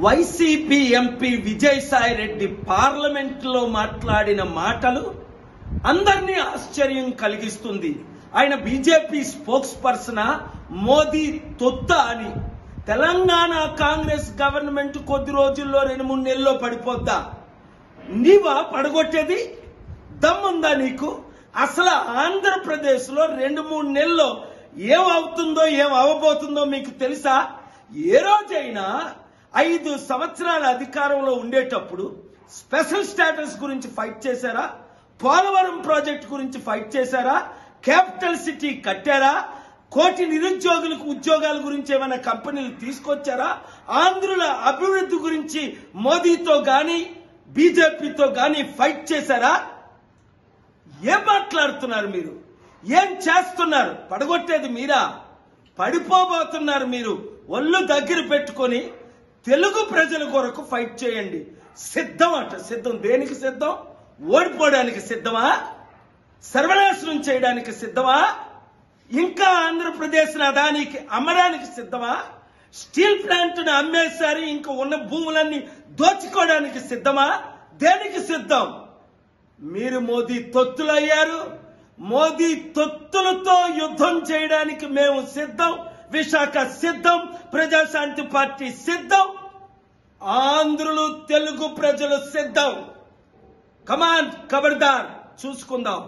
YCP MP Vijayasai Reddy parliament లో మాట్లాడిన మాటలు అందరినీ ఆశ్చర్యం కలిగిస్తుంది. ఆయన బీజేపీ స్పోక్స్ పర్సన్ మోదీ తొత్త అని. తెలంగాణ కాంగ్రెస్ గవర్నమెంట్ కొద్ది రోజుల్లో 2-3 నెలల్లో పడిపోద్దా? నీవా పడగొట్టేది? దమ్ముందా నీకు? అసలు ఆంధ్రప్రదేశ్ లో 2-3 నెలల్లో ఏమవుతుందో ఏం అవబోతుందో మీకు తెలుసా? ఏ రోజైనా 5 సంవత్సరాల అధికారంలో ఉండేటప్పుడు స్పెషల్ స్టేటస్ గురించి ఫైట్ చేశారా? పోలవరం ప్రాజెక్ట్ గురించి ఫైట్ చేశారా? క్యాపిటల్ సిటీ కట్టారా? 1 కోటి నిరుద్యోగులకు ఉద్యోగాల గురించి ఏమైనా కంపెనీలు తీసుకొచ్చారా? ఆంధ్రుల అభివృద్ధి గురించి మోదీతో గాని బీజేపీతో గాని ఫైట్ చేశారా? ఏం మాట్లాడుతున్నారు మీరు? ఏం చేస్తున్నారు? పడగొట్టేది మీరా? పడిపోబోతున్నారు మీరు. ఒళ్ళు దగ్గర పెట్టుకొని తెలుగు ప్రజల కొరకు ఫైట్ చేయండి. సిద్ధం అంట. సిద్ధం దేనికి సిద్ధం? ఓడిపోవడానికి సిద్ధమా? సర్వనాశనం చేయడానికి సిద్ధమా? ఇంకా ఆంధ్రప్రదేశ్ అదానికి అమ్మడానికి సిద్ధమా? స్టీల్ ప్లాంట్ ను అమ్మేశారు, ఇంకా ఉన్న భూములన్నీ దోచుకోవడానికి సిద్ధమా? దేనికి సిద్ధం? మీరు మోదీ తొత్తులయ్యారు. మోదీ తొత్తులతో యుద్ధం చేయడానికి మేము సిద్ధం. విశాఖ సిద్ధం. ప్రజాశాంతి పార్టీ సిద్ధం. ఆంధ్రులు తెలుగు ప్రజలు సిద్ధం. కమాన్, ఖబర్దార్, చూసుకుందాం.